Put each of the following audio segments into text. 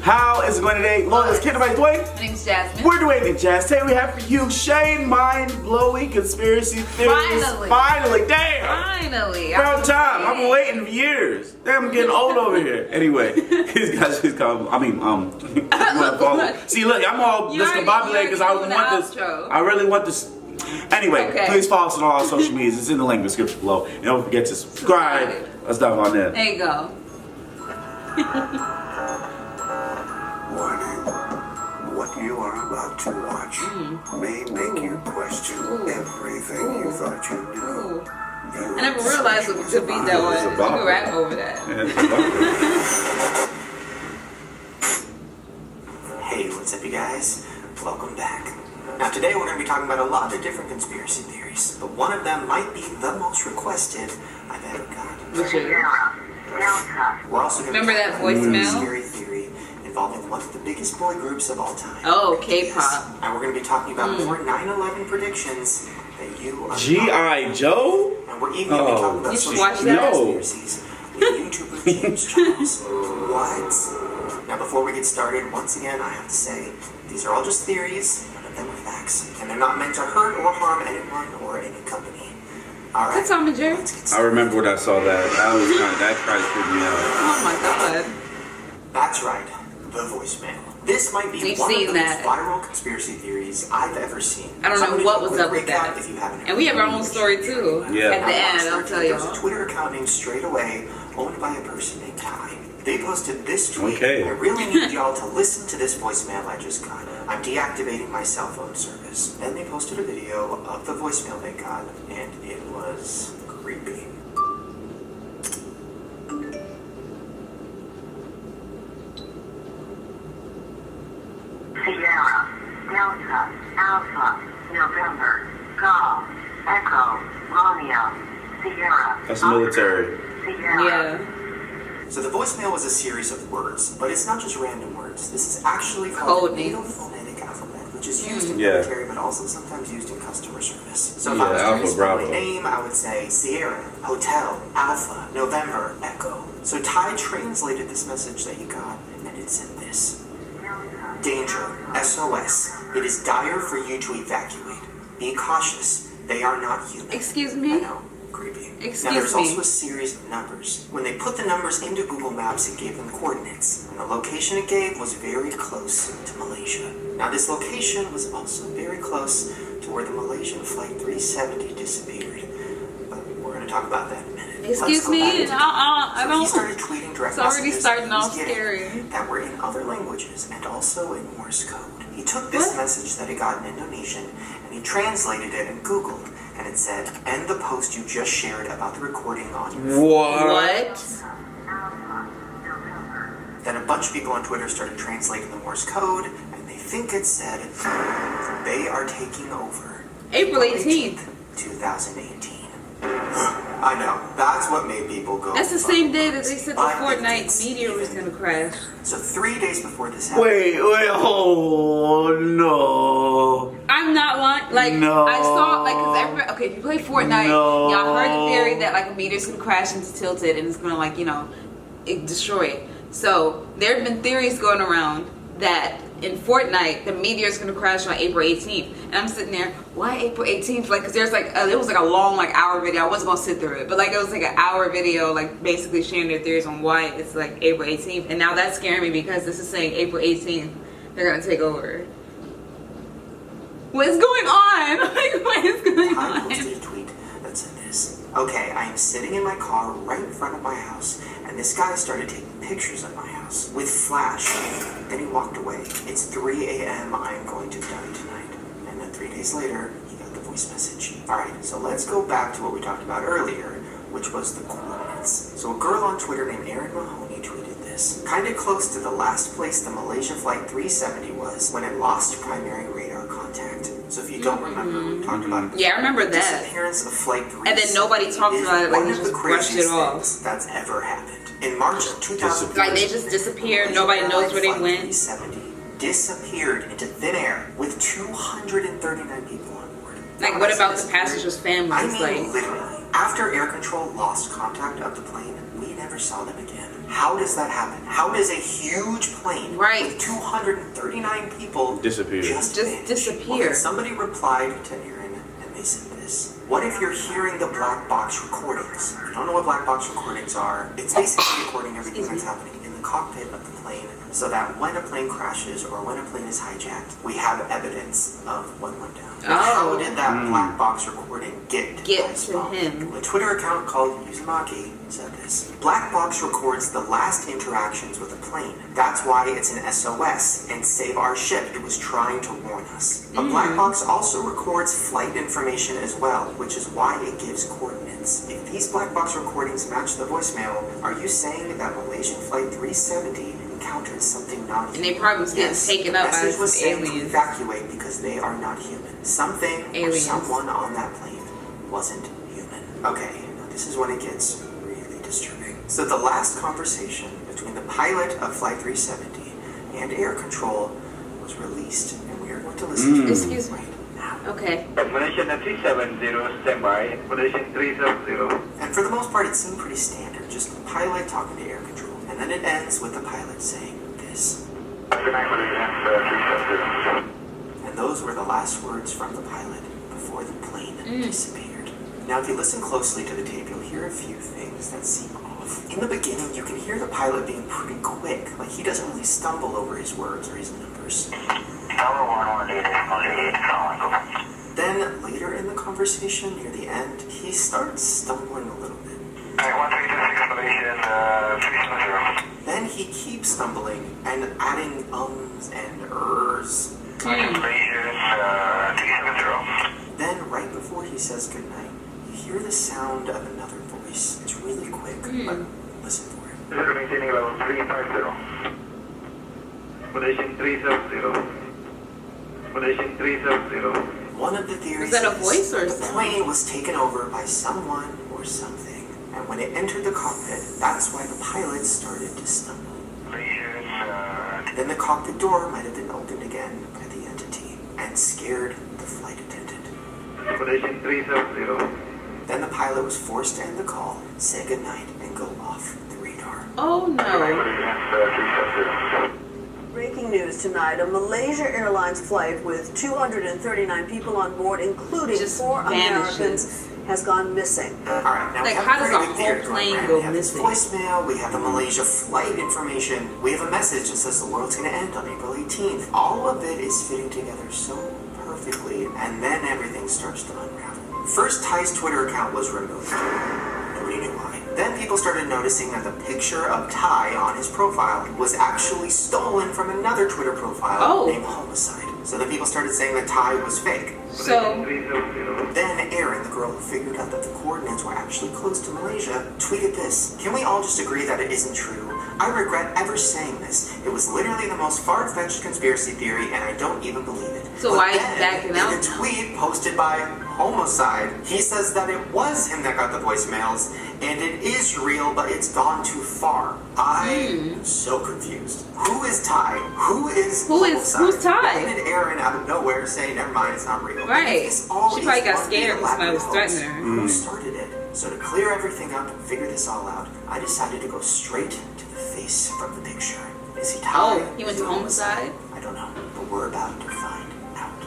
How is it going today? Lord, it's Kid, my Dwayne. My name's Jasmine. We're Dwayne and Jazz. Today we have for you Shane mind-blowing conspiracy theories. Finally, damn. Finally. About time. I've been waiting for years. Damn, I'm getting old over here. Anyway, these guys just come. See, look, I'm all discombobulated because I want this. I really want this. Anyway, please follow us on all our social medias. It's in the link in the description below. And don't forget to subscribe. Let's dive on in. There you go. Warning. What you are about to watch may make you question everything you thought you knew. I never realized it could be that way. You can rap over that. Hey, what's up you guys? Welcome back. Now today we're going to be talking about a lot of different conspiracy theories, but one of them might be the most requested I've ever got. Which is? We're also going to Remember that voicemail? Scary theory involving one of the biggest boy groups of all time. Oh, K-pop. And we're going to be talking about more 9/11 predictions that you are G.I. Joe? And we're even going to be talking about You social watch media that? conspiracies with YouTuber James Charles. What? Now before we get started, once again I have to say, these are all just theories, none of them are facts. And they're not meant to hurt or harm anyone or any company. Alright. That's Tom and Jerry. I remember when I saw that. That kind of freaked me out. Oh my god. That's right. The voicemail. This might be We've one seen of the that. most viral conspiracy theories I've ever seen. I don't know what was up with that. If you haven't heard And we have our own it. story too. Yeah. At the end, I'll tell There's a y'all. Twitter account named Straight Away, owned by a person named Ty. They posted this tweet. Okay. I really need y'all to listen to this voicemail I just got. I'm deactivating my cell phone service. Then they posted a video of the voicemail they got, and it was creepy. Sierra, Delta, Alpha, November, Golf, Echo, Romeo, Sierra. That's military. Sierra. Yeah. So the voicemail was a series of words, but it's not just random words. This is actually called Code the names. phonetic alphabet, which is used in Yeah. military, but also sometimes used in customer service. So if Yeah, I was Alpha, to spell my Bravo. name, I would say Sierra, Hotel, Alpha, November, Echo. So Ty translated this message that he got, and it said this. Danger, SOS. It is dire for you to evacuate. Be cautious. They are not human. Excuse I me? know, creepy. Excuse now there's me. also a series of numbers. When they put the numbers into Google Maps, it gave them coordinates. And the location it gave was very close to Malaysia. Now this location was also very close to where the Malaysian Flight 370 disappeared. But we're going to talk about that in a minute. Excuse me? I So don't. he started tweeting direct It's already messages starting he was off getting scary. that were in other languages and also in Morse code. He took this message that he got in Indonesian and he translated it in Google, and it said, "End the post you just shared about the recording on your phone." What? Then a bunch of people on Twitter started translating the Morse code, and they think it said, "They are taking over." April 18th. 2018. I know, that's what made people go. That's the same day that they said the I Fortnite think it's meteor was even- gonna crash. So 3 days before this happened. Wait, oh no. I'm not lying. Like, No. I saw, like, cause everybody, okay, if you play Fortnite, No. y'all heard the theory that, like, a meteor's gonna crash into Tilted and it's gonna, like, you know, destroy it. So, there have been theories going around that in Fortnite, the meteor's gonna crash on April 18th. And I'm sitting there, why April 18th? Like, cause there's like, it was like a long, like, hour video. I wasn't gonna sit through it, but like, it was like an hour video, like, basically sharing their theories on why it's like April 18th. And now that's scaring me because this is saying April 18th, they're gonna take over. What is going on? Like, what is going I on? posted a tweet that said this. Okay, I am sitting in my car right in front of my house, and this guy started taking pictures of my house with flash. Then he walked away. It's 3 a.m. I am going to die tonight. And then 3 days later, he got the voice message. Alright, so let's go back to what we talked about earlier, which was the coordinates. So a girl on Twitter named Erin Mahoney tweeted this. Kinda close to the last place the Malaysia Flight 370 was when it lost primary radar contact. So if you don't remember, we talked about it. Yeah, I remember The that. disappearance of Flight 370 And then nobody talked about it, like, one they of the just brushed it craziest off. things that's ever happened. In March of 2000, Like, they just disappeared, nobody knows where they went. 370 disappeared into thin air with 239 people on board. Like, Now, what when I about say the passengers' disappeared, families? I mean, Like, literally. After air control lost contact of the plane, we never saw them again. How does that happen? How does a huge plane with 239 people disappear? Just disappear. Well, then somebody replied to Aaron, and they said this. What if you're hearing the black box recordings? If you don't know what black box recordings are, it's basically recording everything that's happening in the cockpit of the plane, so that when a plane crashes or when a plane is hijacked, we have evidence of what went down. How did that black box recording get to him? A Twitter account called Uzumaki said this. Black box records the last interactions with a plane. That's why it's an SOS and save our ship. It was trying to warn us. A black box also records flight information as well, which is why it gives coordinates. If these black box recordings match the voicemail, are you saying that Malaysian Flight 370 encountered something not human? And they probably was getting taken up by was saying aliens. to evacuate because they are not human. Something or someone on that plane wasn't human. Okay, now this is when it gets really disturbing. So the last conversation between the pilot of Flight 370 and air control was released, and we are going to listen to it right now. Okay. Malaysian 370, standby. Malaysian 370. And for the most part, it seemed pretty standard, just the pilot talking to air control. And then it ends with the pilot saying this. Good night, Malaysian 370. And those were the last words from the pilot before the plane disappeared. Now, if you listen closely to the tape, you'll hear a few things that seem off. In the beginning, you can hear the pilot being pretty quick. Like, he doesn't really stumble over his words or his numbers. Then, later in the conversation, near the end, he starts stumbling a little bit. Then he keeps stumbling and adding ums and ers. Then, right before he says goodnight, you hear the sound of another voice. It's really quick, but listen for it. Maintaining level 350. Malaysian 370. Malaysian 370. One of the theories Was that a voice or the plane was taken over by someone or something. And when it entered the cockpit, that's why the pilot started to stumble. Then the cockpit door might have been opened again by the entity and scared the flight attendant. Malaysian 370. Then the pilot was forced to end the call, say goodnight, and go off the radar. Oh no. Breaking news tonight, a Malaysia Airlines flight with 239 people on board, including Just 4 vanishes. Americans, has gone missing. Alright, now Like, we have how a does pretty a good theory whole going plane around. go We have this missing? voicemail, we have the Malaysia flight information, we have a message that says the world's going to end on April 18th. All of it is fitting together so perfectly, and then everything starts to unravel. First, Ty's Twitter account was removed. Nobody knew why. Then people started noticing that the picture of Ty on his profile was actually stolen from another Twitter profile named Homicide. So then people started saying that Ty was fake. So Then Erin, the girl who figured out that the coordinates were actually close to Malaysia, tweeted this. Can we all just agree that it isn't true? I regret ever saying this. It was literally the most far-fetched conspiracy theory, and I don't even believe it. So why is he backing out in a tweet posted by Homicide, he says that it was him that got the voicemails, and it is real, but it's gone too far. I'm so confused. Who is Ty? Who is Homicide? Who's Ty? Why did Erin out of nowhere say, never mind, it's not real? Right. She probably got scared when somebody was threatening her. Who started it? So to clear everything up and figure this all out, I decided to go straight to the face from the picture. Is he Ty? Oh, he went to Homicide? I don't know, but we're about to find out.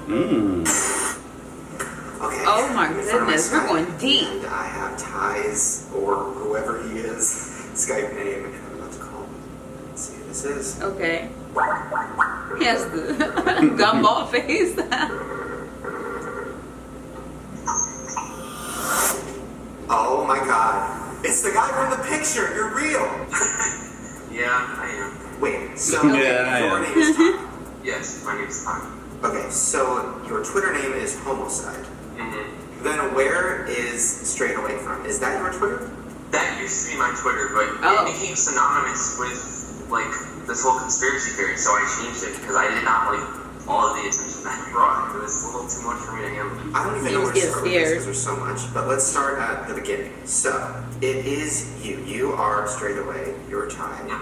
Okay. Oh my in front of goodness, we're Skype, going deep. And I have Ty's, or whoever he is, Skype name, and I'm about to call him. Let's see who this is. Okay. He has the gumball face. Oh my god. It's the guy from the picture. You're real. Yeah, I am. Wait, so Yeah, I your am. name is Ty. Yes, my name is Tom. Okay, so your Twitter name is Homicide. Mm-hmm. Then where is Straight Away from? Is that your Twitter? That used to be my Twitter, but it became synonymous with, like, this whole conspiracy theory, so I changed it because I did not like all of the attention that it brought. It was a little too much for me to handle. I don't even know where to start with this because there's so much, but let's start at the beginning. So, it is you. You are Straight Away. You're Ty. Yeah.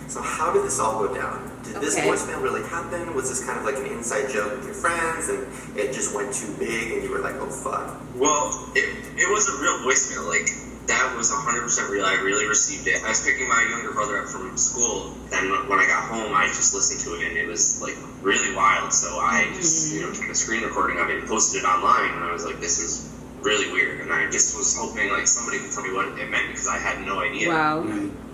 So how did this all go down? Did this voicemail really happen? Was this kind of like an inside joke with your friends and it just went too big and you were like, oh fuck? Well, it was a real voicemail. Like, that was 100% real. I really received it. I was picking my younger brother up from school. Then when I got home, I just listened to it, and it was like really wild. So I just took a screen recording of it and posted it online. And I was like, this is really weird. And I just was hoping like somebody could tell me what it meant because I had no idea. Wow.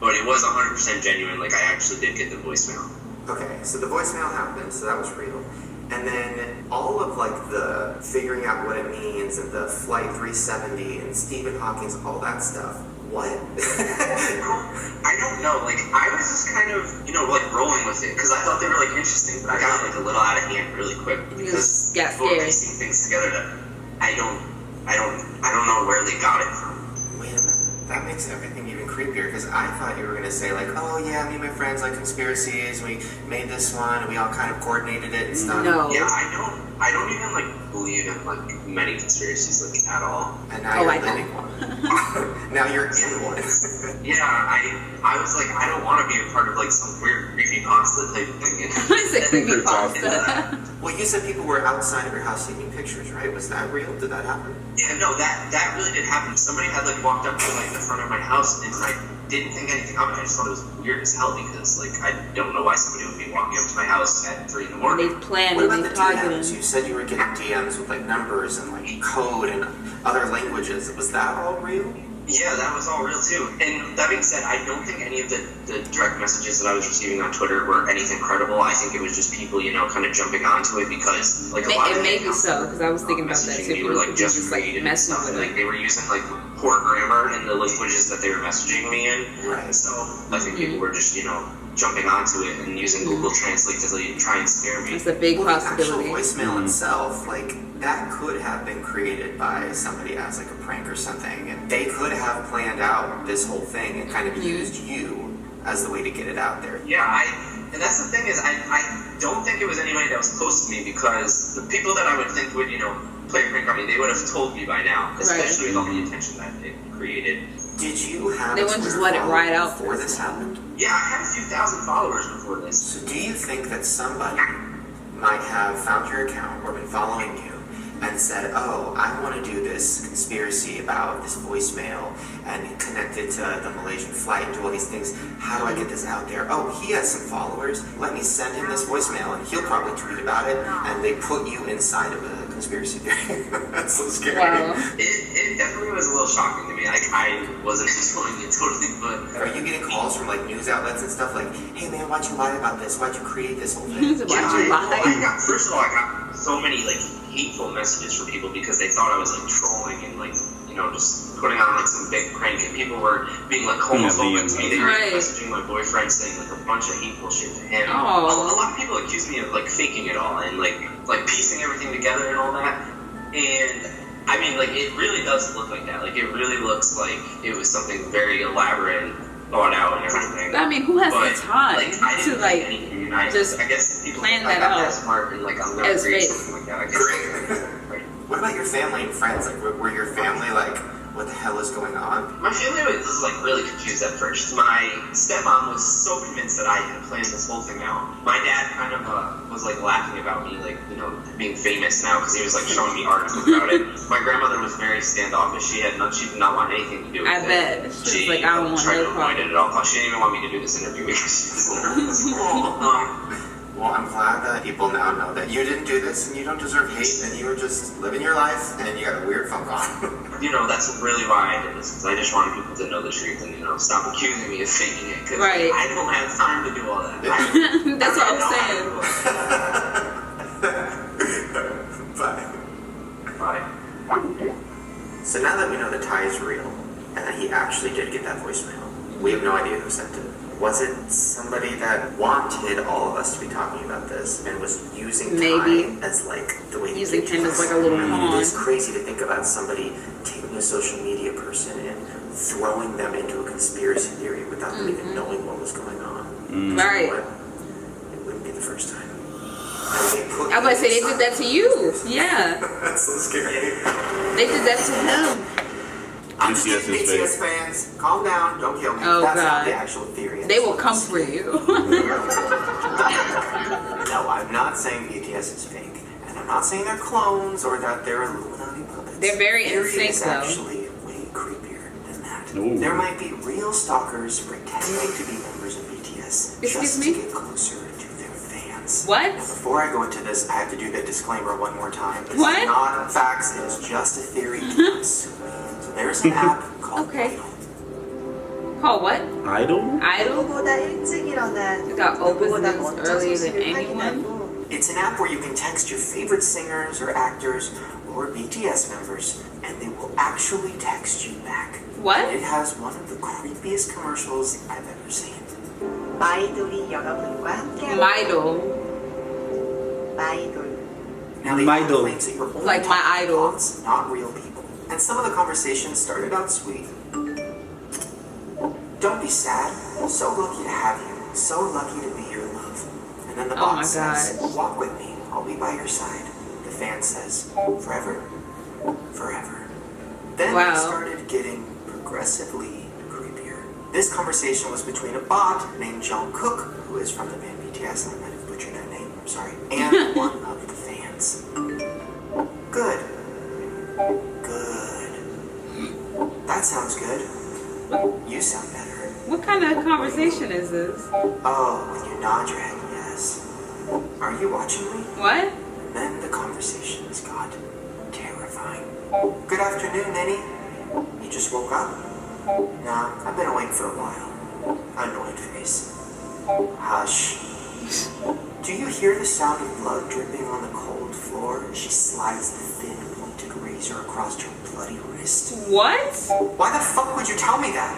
But it was 100% genuine. Like I actually did get the voicemail. Okay, so the voicemail happened, so that was real. And then all of like the figuring out what it means and the Flight 370 and Stephen Hawking's, all that stuff. What? I don't know. Like I was just kind of, like rolling with it because I thought they were like interesting, but I got like a little out of hand really quick because people were piecing things together that I don't know where they got it from. Wait a minute. That makes everything even creepier because I thought you were going to say like, oh yeah, me and my friends like conspiracies, we made this one and we all kind of coordinated it and stuff. No. Yeah, I don't even like believe in like many conspiracies like at all. And now you're living one. Now you're in one. Yeah, I was like, I don't want to be a part of like some weird creepypasta type thing. It's a creepypasta. Well, you said people were outside of your house taking pictures, right? Was that real? Did that happen? Yeah, no, that really did happen. Somebody had like walked up to like the front of my house, and I didn't think anything of it. I just thought it was weird as hell because like I don't know why somebody would be walking up to my house at 3 in the morning. They planned What and about they the targeted. DMs? You said you were getting DMs with like numbers and like code and other languages. Was that all real? Yeah, that was all real too. And that being said, I don't think any of the direct messages that I was receiving on Twitter were anything credible. I think it was just people, kind of jumping onto it because like a lot of maybe so, because I was thinking about that too. People were like just reading and stuff, and like they were using like poor grammar in the languages that they were messaging me in. Right. So I think people were just jumping onto it and using Google Translate to try and scare me. It's a big possibility. The actual voicemail itself, like that could have been created by somebody as like a prank or something, and they could have planned out this whole thing and kind of used you as the way to get it out there. Yeah, and that's the thing is I don't think it was anybody that was close to me because the people that I would think would play a prank on me, they would have told me by now, especially with all the attention that it created. Did you have they wouldn't just let it ride out before this happened? Yeah, I had a few thousand followers before this. So do you think that somebody might have found your account or been following you and said, oh, I want to do this conspiracy about this voicemail and connect it to the Malaysian flight and do all these things. How do I get this out there? Oh, he has some followers. Let me send him this voicemail and he'll probably tweet about it. And they put you inside of a conspiracy theory. That's so scary. Wow. It definitely was a little shocking to me. Like, I wasn't enjoying it totally, but... Are you getting calls from, like, news outlets and stuff like, hey, man, why'd you lie about this? Why'd you create this whole thing? First of all, I got so many, like, hateful messages from people because they thought I was, like, trolling and, like, just putting on, like, some big prank. And people were being, like, homophobic to me. They were messaging my boyfriend saying, like, a bunch of hateful shit to him. A lot of people accused me of, like, faking it all and, like piecing everything together and all that. And... I mean, like, it really does look like that. Like, it really looks like it was something very elaborate and thought out and everything. I mean, who has the time to, like, just I guess people plan that out? That smart and, like, I'm never create something like that. I guess. What about your family and friends? Like, were your family like, what the hell is going on? My family was, like, really confused at first. My stepmom was so convinced that I had planned this whole thing out. My dad kind of was, like, laughing about me, like, being famous now because he was, like, showing me articles about it. My grandmother was very standoffish. She did not want anything to do with it. I bet. She was like, I don't want tried no to avoid it at all. She didn't even want me to do this interview because she was nervous. Well, I'm glad that people now know that you didn't do this and you don't deserve hate and you were just living your life and you got a weird phone call. That's really why I did this because I just wanted people to know the truth and, stop accusing me of faking it because I don't have time to do all that. That's what I'm saying. Bye. So now that we know the tie is real and that he actually did get that voicemail, we have no idea who sent it. Was it somebody that wanted all of us to be talking about this and was using Ty as like the way using him as like a little pawn? It's crazy to think about somebody taking a social media person and throwing them into a conspiracy theory without them even knowing what was going on. Right. It wouldn't be the first time. I was about to say they did that to you. Yeah. That's so scary. They did that to him. I'm just kidding, BTS fans. Calm down. Don't kill me. Oh, That's God. not the actual theory. They will come for you. No, I'm not saying BTS is fake. And I'm not saying they're clones or that they're Illuminati puppets. They're very in sync, is though. Actually way creepier than that. fact. Ooh. There might be real stalkers pretending to be members of BTS just to get closer to their fans. What? Now, before I go into this, I have to do the disclaimer one more time. This What? is not facts, it is just a theory. So there's an app called Idol. Called what? Idol? Idol? 누구보다 일찍 일어난, Got opens 누구보다 this 먼저 earlier than 소식을 anyone? 확인하고 It's an app where you can text your favorite singers or actors or BTS members, and they will actually text you back. What? And it has one of the creepiest commercials I've ever seen. 마이돌이 여러분과 함께하고 Idol. 마이돌. Now the My app idol. claims that you're only Like my talking to idol. bots, not real people. And some of the conversations started out sweet. Don't be sad. So lucky to have you. So lucky to be your love. And then the Oh my bot says, gosh. walk with me. I'll be by your side. The fan says, forever. Forever. Then Wow. it started getting progressively creepier. This conversation was between a bot named Jungkook, who is from the band BTS. I might have butchered her name. I'm sorry. And one of the fans. Good. Good. That sounds good. You sound better. What kind of conversation is this? Oh, when you nod your head, yes. Are you watching me? What? And then the conversations got terrifying. Good afternoon, Nenny. You just woke up? Nah, I've been awake for a while. Annoyed face. Hush. Do you hear the sound of blood dripping on the cold floor as she slides the thin pointed razor across her bloody wrist? What? Why the fuck would you tell me that?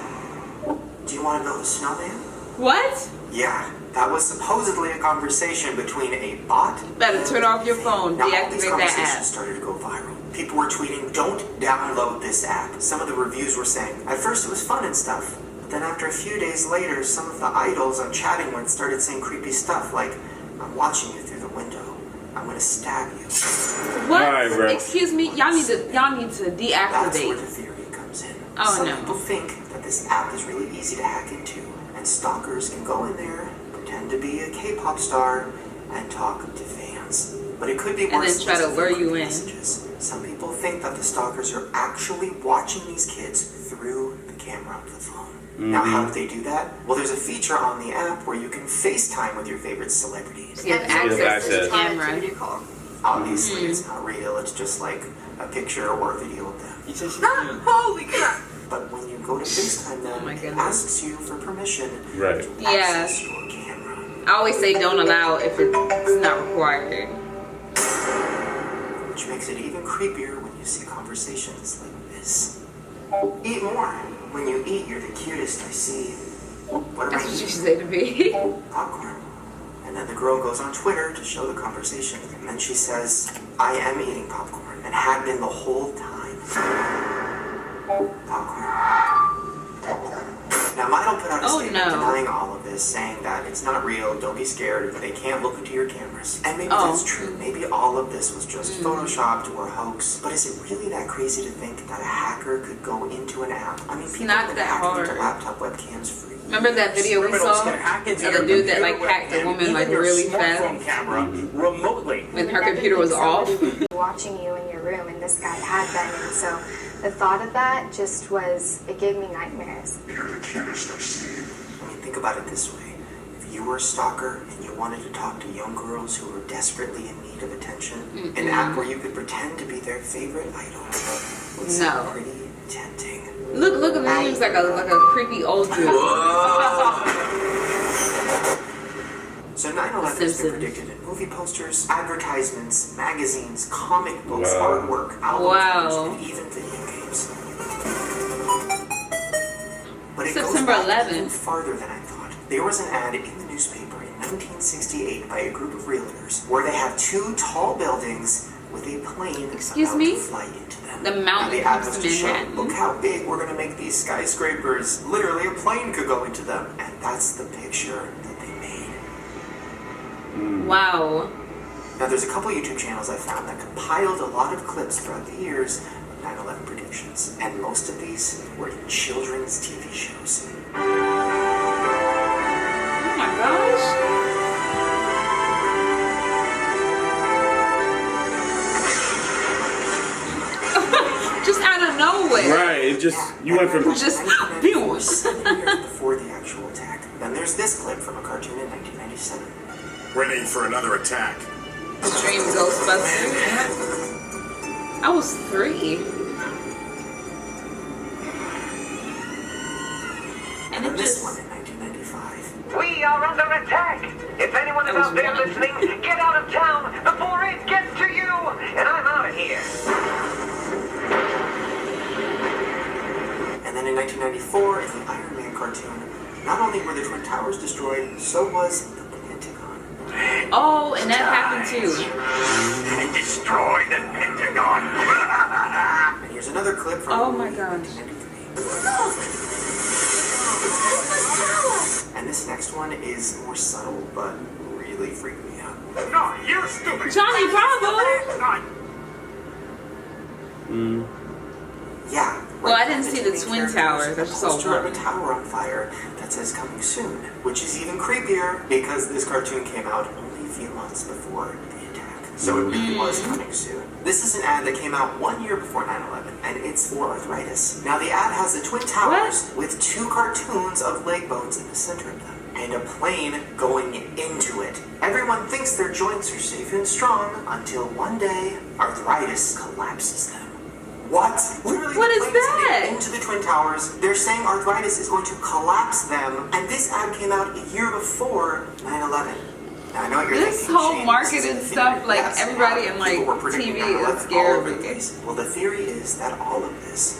Do you want to build a snowman? What? Yeah, that was supposedly a conversation between a bot. Better turn off your phone. Now, all these Deactivate that conversations app. started to go viral. People were tweeting, "Don't download this app." Some of the reviews were saying, at first it was fun and stuff, but then after a few days later, some of the idols I'm chatting with started saying creepy stuff like, "I'm watching you through the window. I'm gonna stab you." What? Alright, bro. Excuse me. Y'all need to That's where the deactivate. theory comes in. Oh, Some no. people think that this app is really easy to hack into, and stalkers can go in there, pretend to be a K-pop star, and talk to fans. But it could be worse. And then try to just lure than you in. messages. Some people think that the stalkers are actually watching these kids through the camera of the phone. Now, how do they do that? Well, there's a feature on the app where you can FaceTime with your favorite celebrities. You have access to the access. camera. Obviously, it's not real. It's just like a picture or a video of them. Holy crap! But when you go to FaceTime them, Oh my it goodness. asks you for permission Right. to Yeah. access your camera. I always say don't allow if it's not required. Which makes it even creepier when you see conversations like this. Eat more. When you eat, you're the cutest I see. What am That's I what you eating? say to me. Popcorn. And then the girl goes on Twitter to show the conversation. And then she says, I am eating popcorn and had been the whole time. Popcorn. Now, Midel put out a Oh, statement no. denying all of this, saying that it's not real, don't be scared, they can't look into your cameras. And maybe Oh. that's true. Maybe all of this was just photoshopped or a hoax. But is it really that crazy to think that a hacker could go into an app? I mean, people not have been that hacking into hard. laptop webcams for years. Remember that video we saw of the dude that like hacked a woman like really fast camera remotely. when her computer was off? Watching you in your room, and this guy had been, and so the thought of that just was, it gave me nightmares. You're the cutest I've seen. I mean, think about it this way. If you were a stalker and you wanted to talk to young girls who were desperately in need of attention, an app where you could pretend to be their favorite idol would sound No. pretty tempting. Look at me. He looks like a creepy old dude. So 9/11 has been Simpsons. predicted in movie posters, advertisements, magazines, comic books, Wow. artwork, album Wow. covers, and even video games. But it September goes back 11th. even farther than I thought. There was an ad in the newspaper in 1968 by a group of realtors where they have two tall buildings with a plane Excuse about me? to fly into them. The Now, mountain the ad comes was to to show, Manhattan. look how big we're going to make these skyscrapers. Literally, a plane could go into them. And that's the picture that they made. Wow. Now, there's a couple YouTube channels I found that compiled a lot of clips throughout the years of 9/11 predictions, and most of these were in children's TV shows. Oh my gosh. Just out of nowhere. Right. it just, you went from Just 7 years before the actual attack. Then there's this clip from a cartoon in 1997. Ready for another attack. Dream Ghostbusters. I was 3. And it This just... one in 1995. We are under attack. If anyone is out there listening, get out of town before it gets to you. And I'm out of here. And then in 1994, in the Iron Man cartoon, not only were the Twin Towers destroyed, so was the Pentagon. Oh, and that happened too. And destroy the Pentagon. And here's another clip from Oh my gosh. 1993. And this next one is more subtle, but really freaked me out. No, you're stupid. Johnny Bravo. Yeah. Well, I didn't see the Twin Towers. I just saw poster of a one. tower on fire that says coming soon, which is even creepier because this cartoon came out only a few months before the attack. So it really was coming soon. This is an ad that came out 1 year before 9/11, and it's for arthritis. Now the ad has the Twin Towers with 2 cartoons of leg bones in the center of them, and a plane going into it. Everyone thinks their joints are safe and strong until one day arthritis collapses them. What? Literally, What the is plane is that? heading into the Twin Towers. They're saying arthritis is going to collapse them, and this ad came out a year before 9/11. Now I know what you're This thinking. whole Shane, marketing this is a stuff, theory. like Yes, everybody in like people were predicting TV 9/11 is scared all over of the it. place. Well, the theory is that all of this,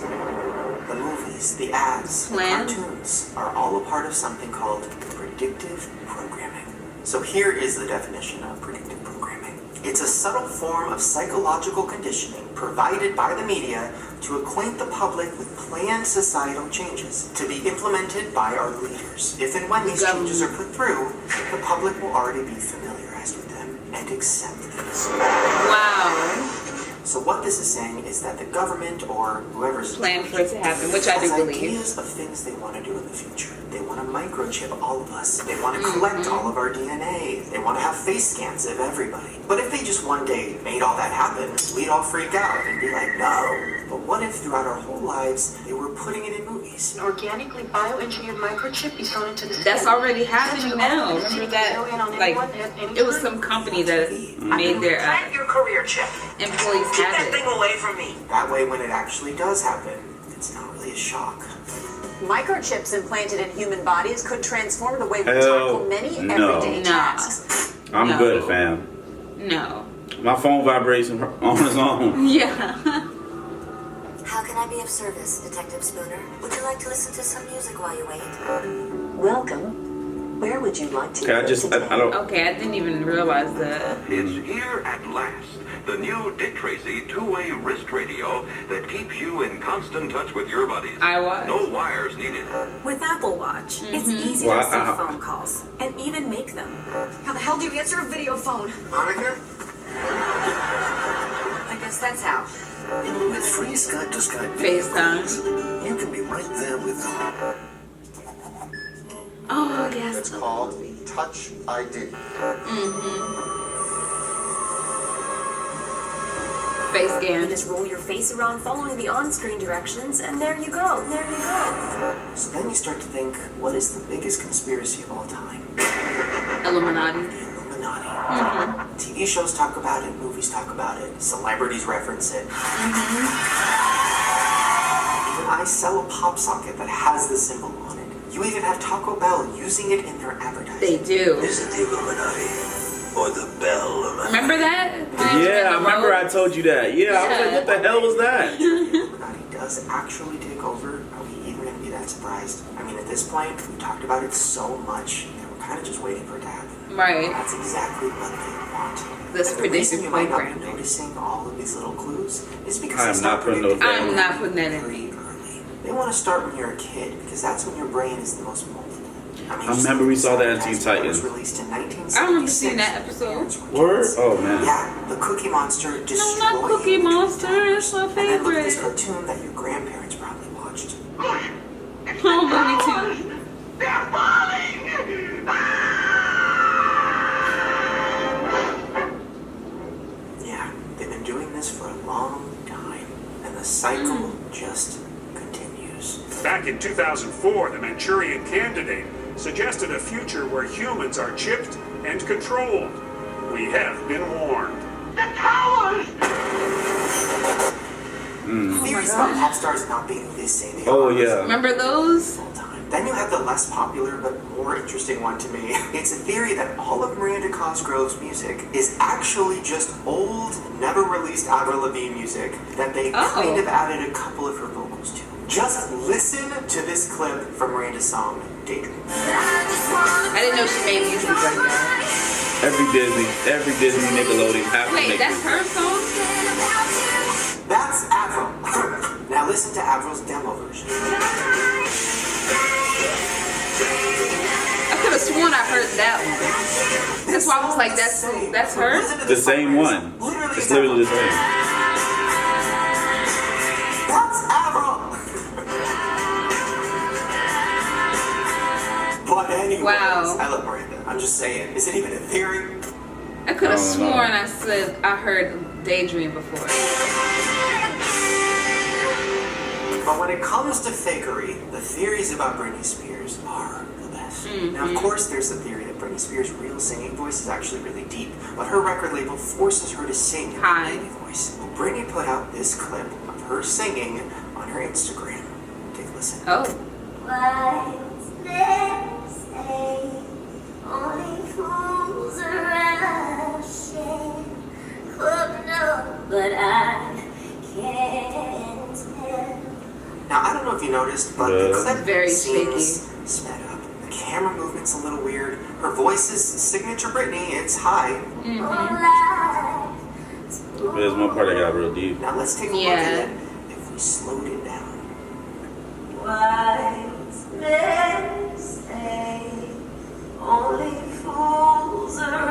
the movies, the ads, the Plan? cartoons, are all a part of something called predictive programming. So here is the definition of predictive programming. It's a subtle form of psychological conditioning provided by the media to acquaint the public with planned societal changes to be implemented by our leaders. If and when these changes are put through, the public will already be familiarized with them and accept them. Wow. So what this is saying is that the government or whoever's Plan for it to happen, which I has do believe. ideas of things they want to do in the future. They want to microchip all of us. They want to collect all of our DNA. They want to have face scans of everybody. But if they just one day made all that happen, we'd all freak out and be like, no. But what if throughout our whole lives, they were putting it in movies? An organically bioengineered microchip be thrown into the That's already happening now. Remember that? Like, it was some company that made their Plant your career chip. employees Keep have that it. thing away from me. That way, when it actually does happen, it's not really a shock. Microchips implanted in human bodies could transform the way we Hell tackle many no. everyday tasks. I'm No. good, fam. No. My phone vibrates on its own. Yeah. How can I be of service, Detective Spooner? Would you like to listen to some music while you wait? Welcome. Where would you like to Okay, I don't. Okay, I didn't even realize that. It's here at last. The new Dick Tracy two-way wrist radio that keeps you in constant touch with your buddies. I was. No wires needed. With Apple Watch, it's easy to receive phone calls and even make them. How the hell do you answer a video phone? Monica? I guess that's how. With free Skype-to-Skype FaceTime. you can be right there with them. Oh, yes. It's called Touch ID. Face You scan. just roll your face around following the on-screen directions, and there you go. There you go. So then you start to think, what is the biggest conspiracy of all time? Illuminati. The Illuminati. TV shows talk about it, movies talk about it, celebrities reference it. Even I sell a pop socket that has the symbol on it. You even have Taco Bell using it in their advertising. They do. Is it the Illuminati or the Bell Illuminati? Remember that? Yeah, I remember I told you that. Yeah, I was like, what the hell was that? The Illuminati does actually take over. Are we even going to be that surprised? I mean, at this point, we talked about it so much that we're kind of just waiting for it to happen. Right. That's exactly what they want. This And the reason predictive you might not be programming. noticing all of these little clues is because I am it's not putting those predictive I'm not putting that in. very early. They want to start when you're a kid because that's when your brain is the most moldable. I remember we saw that in Teen Titans. Was released in 1976. I remember seeing that episode. Word? Oh, man. Yeah, the Cookie Monster No, destroyed not Cookie you. Monster. It's my And then look at this favorite. cartoon that your grandparents probably watched. Oh, Looney Tunes. They're falling! Yeah, they've been doing this for a long time, and the cycle just continues. Back in 2004, the Manchurian Candidate suggested a future where humans are chipped and controlled. We have been warned. The towers! Theories about pop stars not being who they say they are. Oh yeah. Remember those? Then you have the less popular but more interesting one to me. It's a theory that all of Miranda Cosgrove's music is actually just old, never released Avril Lavigne music that they kind of added a couple of her vocals to. Just listen to this clip from Miranda's song, Daydream. I didn't know she made music like that. Every Disney Nickelodeon have to Wait, make that's her song? That's Avril. Now listen to Avril's demo version. I could have sworn I heard that one. That's why I was like, that's her? The same one. It's literally the same. That's Avril. But anyways, wow. I love Miranda. I'm just saying, is it even a theory? I could have sworn I said I heard Daydream before. But when it comes to fakery, the theories about Britney Spears are the best. Now, of course, there's the theory that Britney Spears' real singing voice is actually really deep, but her record label forces her to sing in her baby voice. Well, Britney put out this clip of her singing on her Instagram. Take a listen. Oh. What's this say? Only fools are rushing. Could know, but I can't tell. Now, I don't know if you noticed, but the clip shaky. Sped up. The camera movement's a little weird. Her voice is signature Britney. It's high. There's one part that got real deep. Now, let's take a look at it if we slowed it down. Wise men say only fools are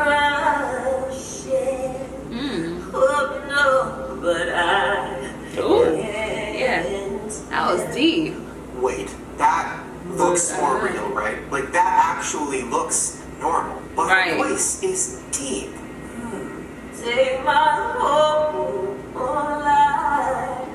rushing. Oh no, but I yeah. That was deep. Wait, that looks more real, right? Like, that actually looks normal. But her voice is deep. Take my whole life.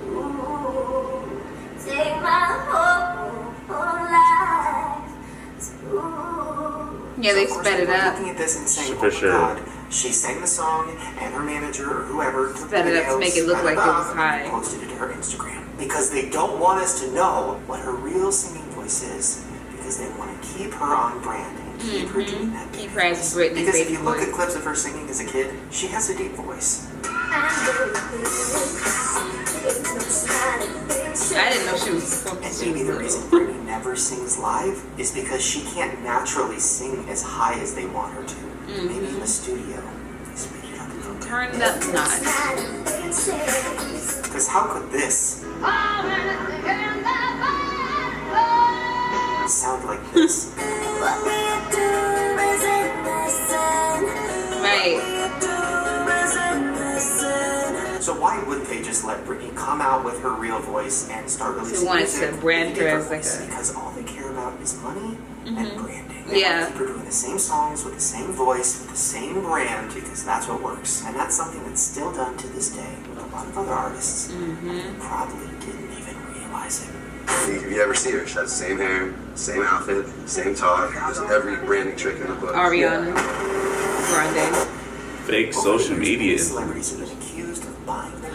Ooh. Take my whole life. Ooh. Yeah, they sped it up. Looking at this and saying, for sure. God, she sang the song, and her manager or whoever took Sped it up to make it look like it was high. And posted it to her Instagram because they don't want us to know what her real singing voice is, because they want to keep her on brand and keep her doing that. Keep her as Britney. Because if you look at clips of her singing as a kid, she has a deep voice. I didn't know she was. And maybe the reason Britney never sings live is because she can't naturally sing as high as they want her to. Maybe in the studio, they speed it up a little bit. Turn it up notch. Because how could this sound like this? Right. So why wouldn't they just let Britney come out with her real voice and start releasing They wanted music to brand her as like a... Because all they care about is money and branding. They want Yeah. to keep her doing the same songs with the same voice, with the same brand, because that's what works. And that's something that's still done to this day with a lot of other artists who probably didn't even realize it. If you ever see her, she has the same hair, same outfit, same talk. There's every branding trick in the book. Ariana Grande. Fake social media. Celebrities who have been accused of buying their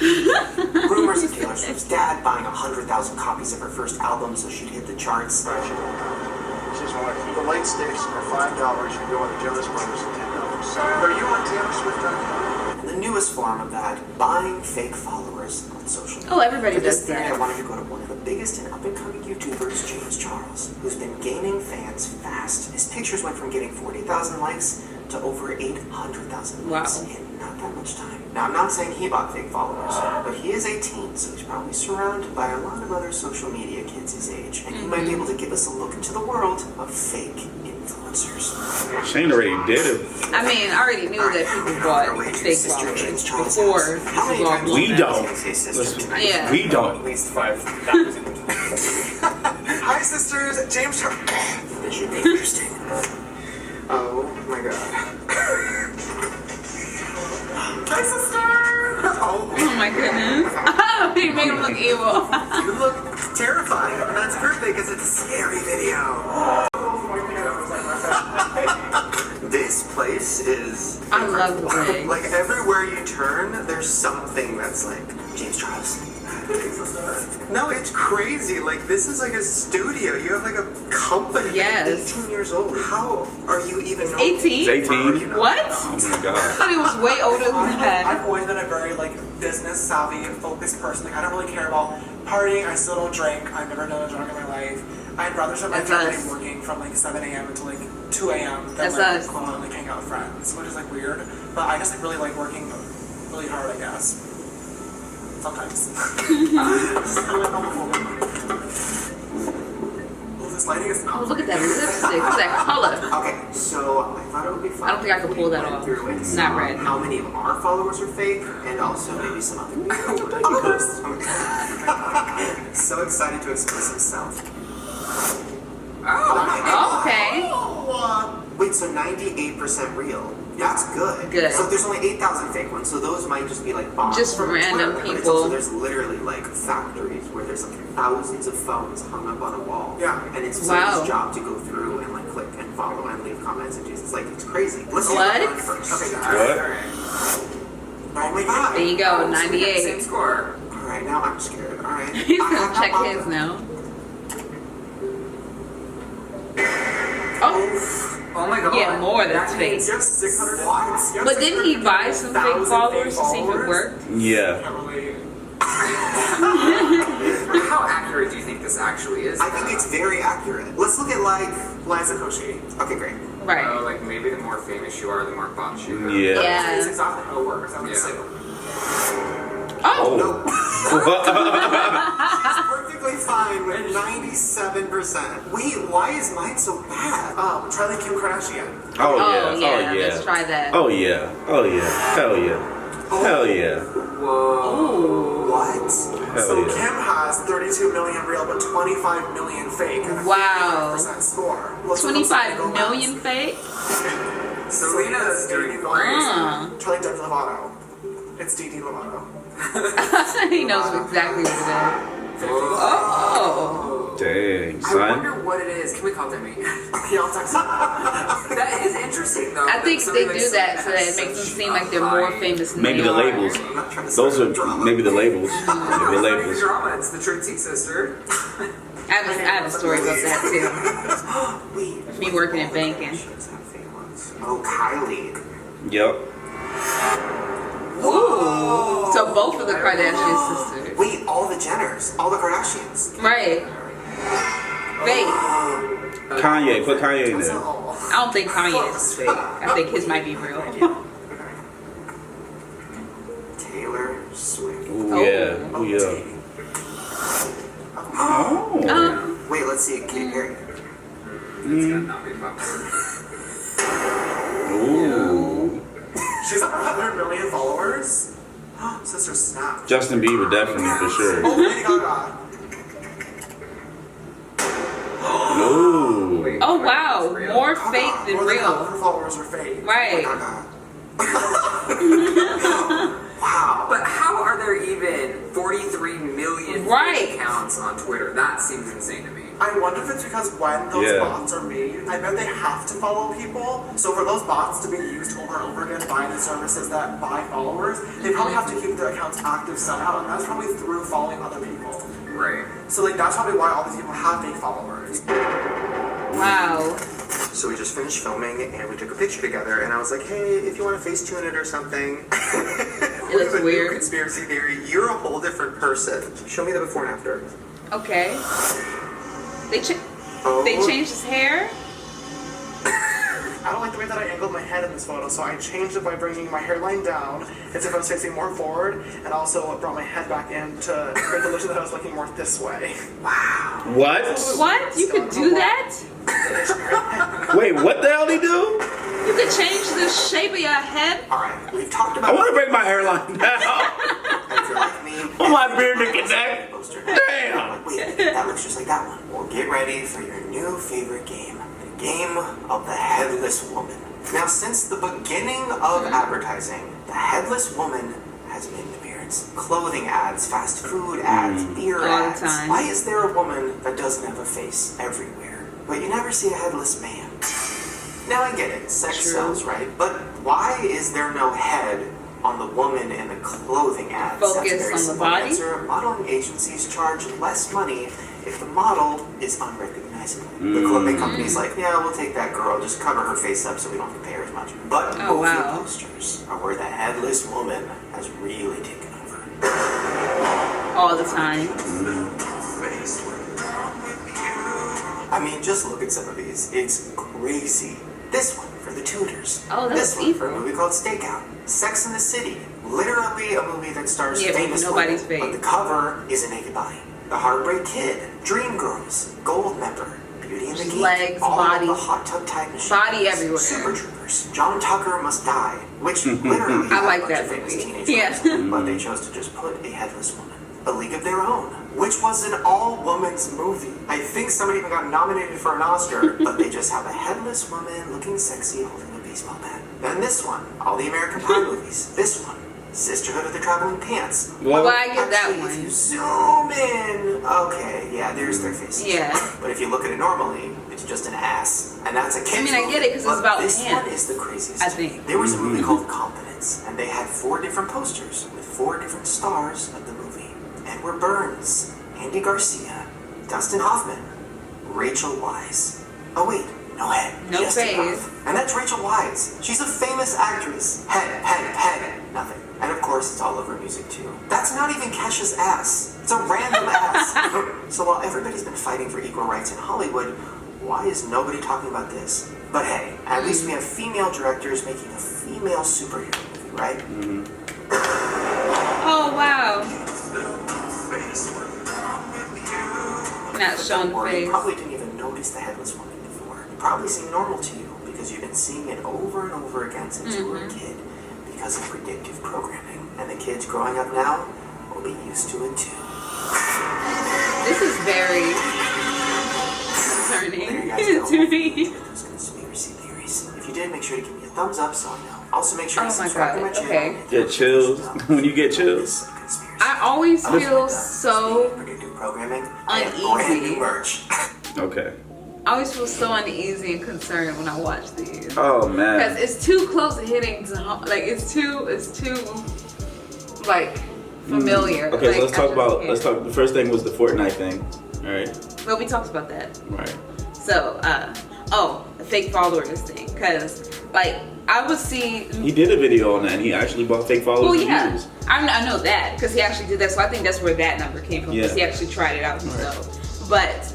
rumors of Taylor Swift's dad buying 100,000 copies of her first album so she'd hit the charts. She's one. The light sticks are $5. You go on the Jonas Brothers at $10. Are you on TaylorSwift.com? And the newest form of that, buying fake followers on social media. Oh, everybody For this does theory, that. I wanted to go to one of the biggest and up-and-coming YouTubers, James Charles, who's been gaining fans fast. His pictures went from getting 40,000 likes to over 800,000 likes in not that much time. Now, I'm not saying he bought fake followers, but he is 18, so he's probably surrounded by a lot of other social media kids his age, and he might be able to give us a look into the world of fake influencers. Shane already did it. I mean, I already knew that people bought fake followers before. We don't. Yeah. We don't. At least 5,000. Hi, sisters. James. This should be interesting. Oh my god. Hi, sister! Oh my goodness. You make him look evil. You look terrifying. And that's perfect because it's a scary video. This place is... I love the wig. Like, everywhere you turn, there's something that's like, James Charles. No, it's crazy. Like, this is like a studio. You have like a company. Yes. 18 years old. How are you even... 18? It's 18. What? Oh my god. I thought he was way older than that. I've always been a very like business savvy and focused person. Like I don't really care about partying. I still don't drink. I've never done a drug in my life. I'd rather spend my day working from like 7 a.m. until like 2 a.m. than like go out and like hang out with friends, which is like weird. But I just like really like working really hard, I guess. Sometimes. This lighting is not. Oh, look at that lipstick. Look at that color. Okay, so I thought it would be fun. I don't think I could pull that off. It's not red. How many of our followers are fake, and also maybe some other people. So excited to express himself. Oh, okay. Wait, so 98% real. That's good. Good. So there's only 8,000 fake ones, so those might just be like bots. Just from random Twitter. people. So there's literally like factories where there's like thousands of phones hung up on a wall. Yeah. And it's somebody's job to go through and like click and follow and leave comments and just like it's crazy. Let's see What? one first. Okay, What? Oh my god. There you go, 98. Same score. Alright, now I'm scared. Alright. He's gonna check his now. Oh my god. Yeah, more than fake. Just 600 watts. But didn't he buy some fake followers to see if it worked? Yeah. How accurate do you think this actually is? I think it's very accurate. Let's look at like Liza Koshy. Okay, great. Right. Like maybe the more famous you are, the more bots you have. Yeah. That's exactly how it works. I'm just saying. Oh! No. She's perfectly fine with 97%. Wait, why is mine so bad? Try like Kim Kardashian. Oh yeah. Oh yeah. Let's try that. Oh yeah. Oh yeah. Hell yeah. Hell yeah. Whoa. What? So Hell yeah. Kim has 32 million real, but 25 million fake. And a Wow. 55% score. 25 million fake? Selena's doing great. Try like Demi Lovato. It's Dee Lovato. He knows exactly what it is. Oh. Dang, I son. wonder what it is. Can we call Demi? Yeah, I'll text him. That is interesting though. I think they do that so that it makes them seem like they're more famous than Maybe they the are. labels. Those are maybe the labels. Maybe the labels. Drama. It's the Trixie sister. I have a story about that too. Me working in banking. Oh, Kylie. Yep. Ooh. So both of the Kardashian sisters. Wait, all the Jenners, all the Kardashians. Right. Fake. Kanye. Put Kanye in there. I don't think Kanye is fake. I think his might be real. Taylor Swift. Ooh, yeah. Ooh, yeah. Oh. Wait, let's see. Katy Perry. Ooh. She's 100 million followers. Sister Snap. Justin Bieber, definitely, for sure. Oh, Lady Gaga. Ooh. Oh wow, more fake than More than half of real. her followers are fake. Right. Wow. But how are there even 43 million fake accounts on Twitter? That seems insane to me. I wonder if it's because when those bots are made, I bet they have to follow people. So for those bots to be used over and over again by the services that buy followers, they probably have to keep their accounts active somehow, and that's probably through following other people. Right. So like that's probably why all these people have fake followers. Wow. So we just finished filming and we took a picture together, and I was like, hey, if you want to Facetune it or something. It looks weird. Conspiracy theory. You're a whole different person. Show me the before and after. Okay. They changed his hair? I don't like the way that I angled my head in this photo, so I changed it by bringing my hairline down as if I was facing more forward, and also brought my head back in to create the illusion that I was looking more this way. Wow. What? What? You could do that? Wait, what the hell did he do? You could change the shape of your head? Alright, we've talked about... I want to break my hairline down. Oh, my beard to connect. Damn. Wait, that looks just like that one. Well, get ready for your new favorite game. The game of the headless woman. Now, since the beginning of advertising, the headless woman has made an appearance. ads, clothing ads, fast food ads, beer All ads. the time. Why is there a woman that doesn't have a face everywhere, but you never see a headless man? Now I get it, sex sells, right? But why is there no head on the woman in the clothing ads? Focus That's a very on the simple body? answer. Modeling agencies charge less money if the model is unrecognizable. The clothing company's like, yeah, we'll take that girl, just cover her face up so we don't have to pay her as much. But movie posters are where the headless woman has really taken over. All the time. I mean, just look at some of these. It's crazy. This one for the Tudors. Oh, that's this one for a movie called Stakeout. Sex and the City. Literally a movie that stars famous nobody's women, but the cover is a naked body. The Heartbreak Kid, Dreamgirls, Goldmember, Beauty and the Geek, legs, all body, of the Hot Tub Time Machine, body everywhere. Super Troopers, John Tucker Must Die, which literally I like had a bunch that of famous movie. teenagers, but they chose to just put a headless woman. A League of Their Own, which was an all-women's movie. I think somebody even got nominated for an Oscar, but they just have a headless woman looking sexy holding a baseball bat. Then this one, all the American Pie movies. This one, Sisterhood of the Traveling Pants. Well, I get that Actually, one. if you zoom in, okay, yeah, there's their faces. Yeah. But if you look at it normally, it's just an ass, and that's a kid's I mean, I get it because it's about this pants. one is the craziest. I think. There was a movie called Confidence, and they had 4 different posters with 4 different stars of the movie. Edward Burns, Andy Garcia, Dustin Hoffman, Rachel Weisz. Oh wait, no head. No just a face. mouth. And that's Rachel Weisz. She's a famous actress. Head, nothing. And of course, it's all over music too. That's not even Kesha's ass. It's a random ass. So while everybody's been fighting for equal rights in Hollywood, why is nobody talking about this? But hey, at least we have female directors making a female superhero movie, right? Oh, wow. Not shown face. You probably didn't even notice the headless woman before. It probably seemed normal to you because you've been seeing it over and over again since you were a kid because of predictive programming. And the kids growing up now will be used to it too. This is very concerning to me. Those conspiracy theories. If you did, make sure to give me a thumbs up so I know. Also, make sure Oh to my subscribe to God, my channel. okay. Get chills. When you get chills. I always feel so Predictive programming. I have brand new uneasy. merch. Okay. I always feel so uneasy and concerned when I watch these. Oh man. Because it's too close to hitting to home. Like it's too like familiar. Okay, Like, so let's talk I about. just Let's talk. The first thing was the Fortnite thing. All right. Well, we talked about that. Right. So, the fake followers thing. Because like I would see. He did a video on that, and he actually bought fake followers. Well, and yeah, views. I know that because he actually did that. So I think that's where that number came from because he actually tried it out himself. But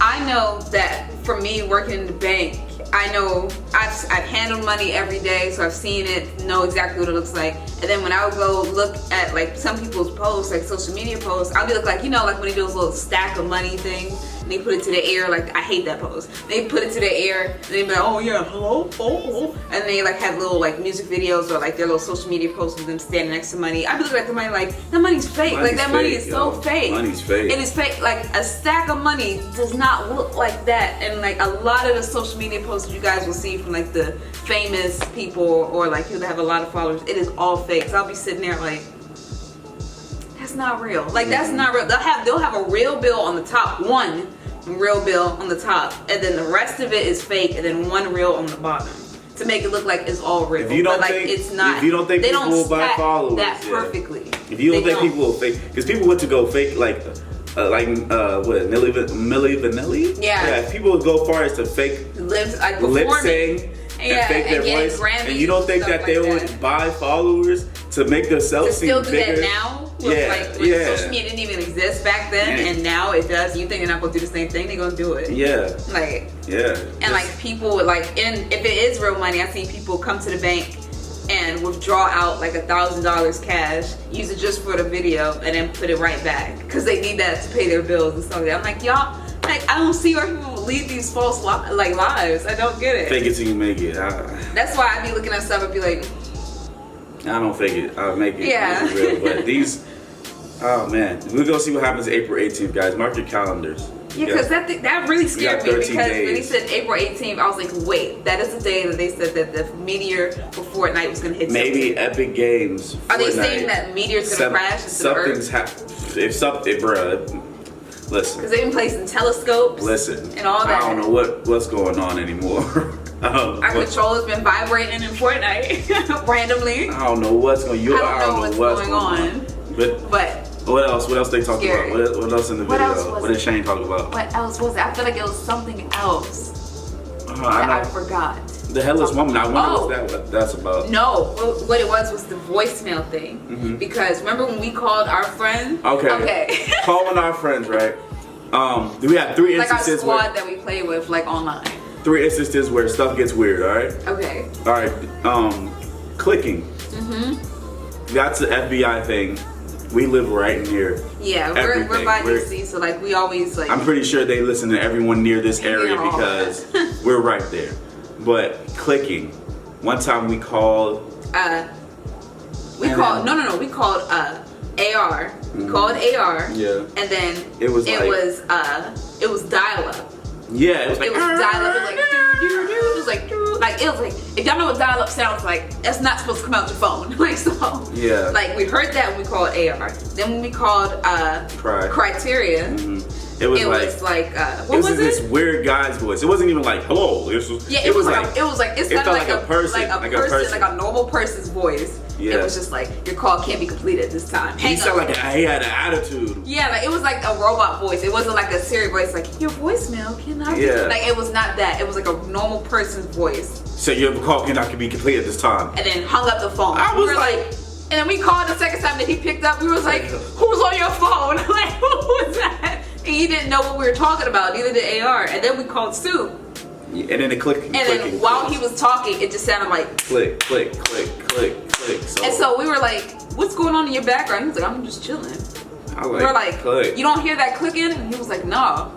I know that for me working in the bank, I know I've handled money every day, so I've seen it, know exactly what it looks like. And then when I would go look at like some people's posts, like social media posts, I'll be like, you know, like when they do those little stack of money thing, and they put it to the air. Like I hate that post. They put it to the air, and they be like, oh yeah, hello, oh, and they like have little like music videos or like their little social media posts of them standing next to money. I be looking at the money like that money's fake. Like that money is so fake. Money's fake. It is fake. Like a stack of money does not look like that. And like a lot of the social media posts you guys will see from like the famous people or like people that have a lot of followers, it is all fake. So I'll be sitting there like, that's not real. Like that's not real. They'll have a real bill on the top, one real bill on the top, and then the rest of it is fake, and then one real on the bottom to make it look like it's all real. If you don't but, like, think, it's not. if you don't think they people don't will buy stack followers, that perfectly. If you don't think people will fake, because people went to go fake what Milli Vanilli? Yeah. If people would go far as to fake lip sing and fake their voice, and you don't think that they would buy followers to make themselves seem still do bigger? that now? With when social media didn't even exist back then, and now it does. You think they're not gonna do the same thing? They're gonna do it. Yeah. Like. Yeah. And like people would like, and if it is real money, I've seen people come to the bank and withdraw out like $1,000 cash, use it just for the video, and then put it right back because they need that to pay their bills and stuff like that. I'm like, y'all, like I don't see why people lead these false lives. I don't get it. Fake it till you make it. That's why I be looking at stuff and be like, I don't fake it. I'll make it. Yeah. Make it real. But these, oh man, we're gonna see what happens April 18th, guys. Mark your calendars. Yeah, because that really scared me because days. when he said April 18th, I was like, wait, that is the day that they said that the meteor for Fortnite was going to hit. Maybe Epic Games. Are they saying that meteor's going to crash into the Earth? Something's happened. If something, bruh, listen. Because they've been placing telescopes. Listen. And all that. I don't know what's going on anymore. Our controller's been vibrating in Fortnite randomly. I don't know what's going on. I don't know what's going on. But what else? What else they talked about? What else in the video? What did Shane talk about? What else was it? I feel like it was something else that I forgot. The Headless Woman. I wonder what that's about. No, what it was the voicemail thing. Because remember when we called our friend? Okay. Calling our friends, right? We had 3 instances. Like our squad that we play with, like online. 3 instances where stuff gets weird. All right. Okay. All right. Clicking. That's the FBI thing. We live right near. Yeah, we're by DC, so like we always like. I'm pretty sure they listen to everyone near this area because we're right there. But clicking. One time we called. We called AR. We called AR. Yeah. And then it was dial up. Yeah, it was like. It was dial up. It was like if y'all know what dial up sounds like, that's not supposed to come out your phone. Like so. Yeah. Like we heard that when we called AR. Then when we called Criteria. It was like what was it? This weird guy's voice. It wasn't even like hello. It was like it sounded like a person, like a normal person's voice. Yeah. It was just like your call can't be completed this time. He sounded like he had an attitude. Yeah, like it was like a robot voice. It wasn't like a Siri voice. Like your voicemail cannot. Yeah. Like it was not that. It was like a normal person's voice. So your call cannot be completed this time. And then hung up the phone. I was and then we called the second time that he picked up. We was like, who's on your phone? Like who was that? And he didn't know what we were talking about. Neither did AR. And then we called Sue. And then it clicked. And then while he was talking, it just sounded like click, click, click, click, click. And so we were like, "What's going on in your background?" He was like, "I'm just chilling." We were like, click. "You don't hear that clicking?" And he was like, "No."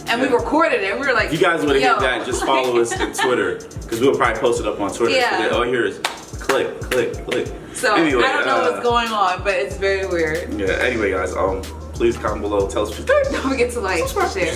And we recorded it. And we were like, "If you guys want to get that, just follow us on Twitter because we'll probably post it up on Twitter." Yeah. All here is click, click, click. So anyway, I don't know what's going on, but it's very weird. Yeah. Anyway, guys, please comment below. Tell us what you think. Don't forget to like, share.